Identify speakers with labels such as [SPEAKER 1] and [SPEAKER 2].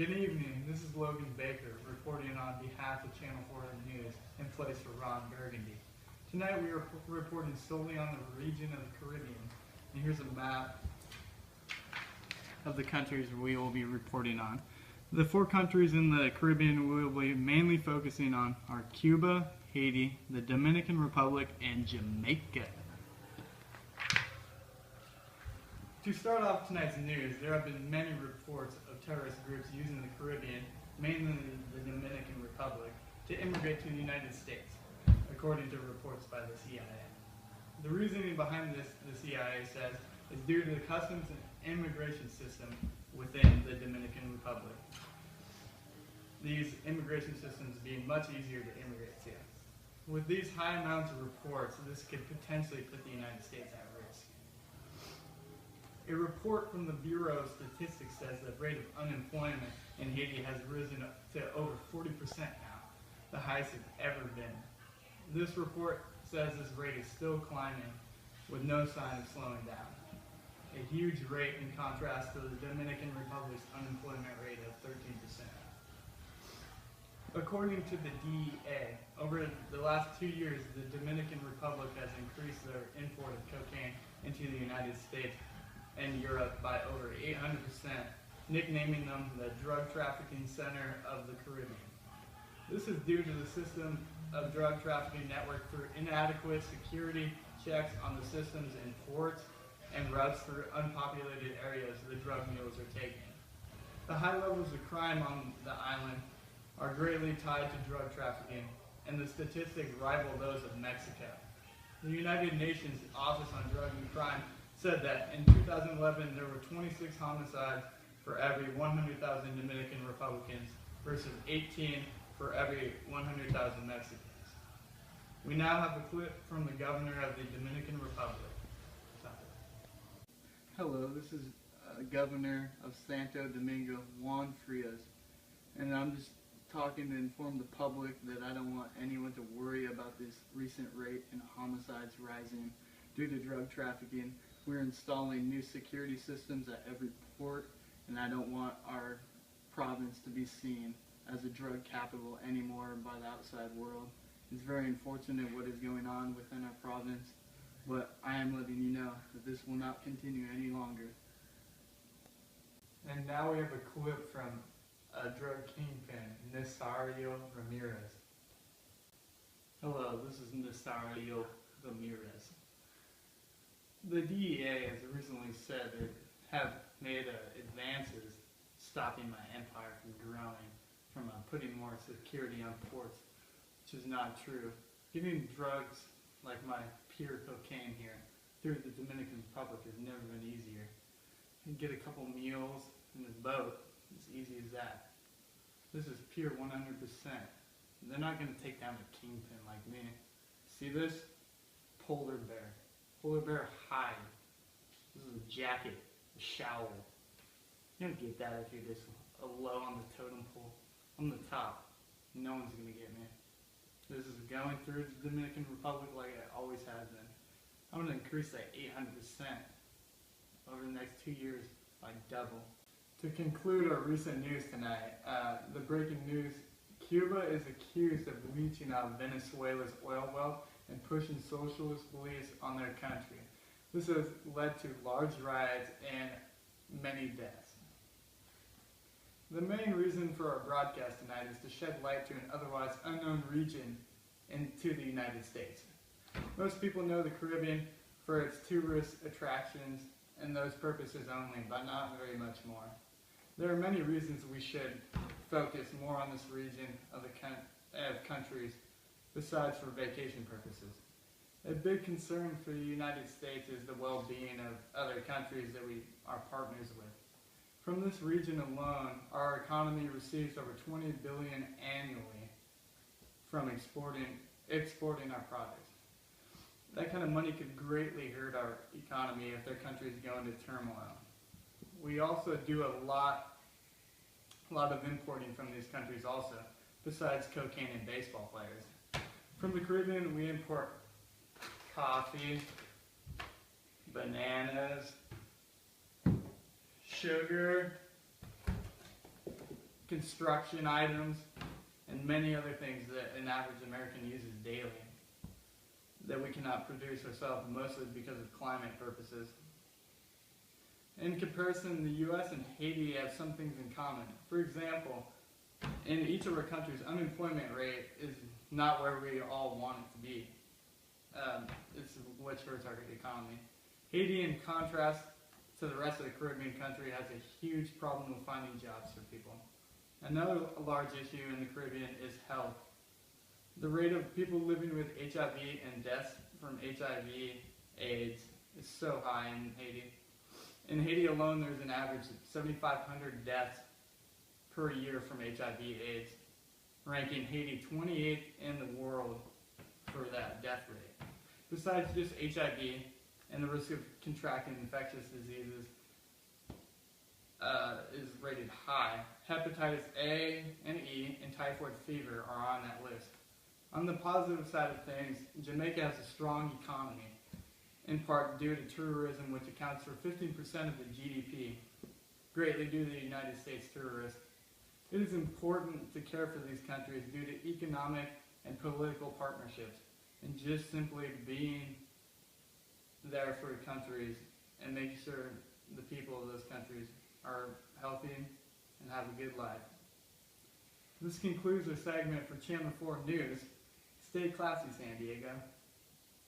[SPEAKER 1] Good evening, this is Logan Baker reporting on behalf of Channel 4 News in place for Ron Burgundy. Tonight we are reporting solely on the region of the Caribbean, and here's a map of the countries we will be reporting on. The 4 countries in the Caribbean we will be mainly focusing on are Cuba, Haiti, the Dominican Republic, and Jamaica. To start off tonight's news, there have been many reports of terrorist groups using the Caribbean, mainly the Dominican Republic, to immigrate to the United States, according to reports by the CIA. The reasoning behind this, the CIA says, is due to the customs and immigration system within the Dominican Republic. These immigration systems being much easier to immigrate to. With these high amounts of reports, this could potentially put the United States at risk. A report from the Bureau of Statistics says the rate of unemployment in Haiti has risen to over 40% now, the highest it's ever been. This report says this rate is still climbing with no sign of slowing down. A huge rate in contrast to the Dominican Republic's unemployment rate of 13%. According to the DEA, over the last 2 years, the Dominican Republic has increased their import of cocaine into the United States and Europe by over 800%, nicknaming them the drug trafficking center of the Caribbean. This is due to the system of drug trafficking network through inadequate security checks on the systems in ports and routes through unpopulated areas the drug mules are taking. The high levels of crime on the island are greatly tied to drug trafficking, and the statistics rival those of Mexico. The United Nations Office on Drug and Crime said that in 2011 there were 26 homicides for every 100,000 Dominican Republicans versus 18 for every 100,000 Mexicans. We now have a clip from the governor of the Dominican Republic. Hello, this is Governor of Santo Domingo, Juan Frias, and I'm just talking to inform the public that I don't want anyone to worry about this recent rate in homicides rising due to drug trafficking. We're installing new security systems at every port, and I don't want our province to be seen as a drug capital anymore by the outside world. It's very unfortunate what is going on within our province, but I am letting you know that this will not continue any longer. And now we have a clip from a drug kingpin, Nazario Ramirez. Hello, this is Nazario Ramirez. The DEA has recently said they have made advances stopping my empire from growing, from putting more security on ports, which is not true. Getting drugs like my pure cocaine here through the Dominican Republic has never been easier. You can get a couple meals in this boat, as easy as that. This is pure 100%. They're not going to take down a kingpin like me. See this? Polar bear. Polar bear hide. This is a jacket, a shower. You don't get that if you're just low on the totem pole. I'm the top. No one's going to get me. This is going through the Dominican Republic like it always has been. I'm going to increase that 800% over the next 2 years by double. To conclude our recent news tonight, the breaking news, Cuba is accused of leeching out Venezuela's oil wealth and pushing socialist beliefs on their country. This has led to large riots and many deaths. The main reason for our broadcast tonight is to shed light to an otherwise unknown region into the United States. Most people know the Caribbean for its tourist attractions and those purposes only, but not very much more. There are many reasons we should focus more on this region of countries besides for vacation purposes. A big concern for the United States is the well-being of other countries that we are partners with. From this region alone, our economy receives over $20 billion annually from exporting our products. That kind of money could greatly hurt our economy if their countries go into turmoil. We also do a lot of importing from these countries also, besides cocaine and baseball players. From the Caribbean, we import coffee, bananas, sugar, construction items, and many other things that an average American uses daily that we cannot produce ourselves, mostly because of climate purposes. In comparison, the US and Haiti have some things in common. For example, in each of our countries, unemployment rate is not where we all want it to be. It's which hurts our economy. Haiti, in contrast to the rest of the Caribbean country, has a huge problem with finding jobs for people. Another large issue in the Caribbean is health. The rate of people living with HIV and deaths from HIV/AIDS is so high in Haiti. In Haiti alone, there's an average of 7,500 deaths per year from HIV/AIDS, ranking Haiti 28th in the world for that death rate. Besides just HIV and the risk of contracting infectious diseases is rated high, hepatitis A and E and typhoid fever are on that list. On the positive side of things, Jamaica has a strong economy, in part due to tourism, which accounts for 15% of the GDP, greatly due to the United States tourists. It is important to care for these countries due to economic and political partnerships, and just simply being there for countries and making sure the people of those countries are healthy and have a good life. This concludes our segment for Channel 4 News. Stay classy, San Diego.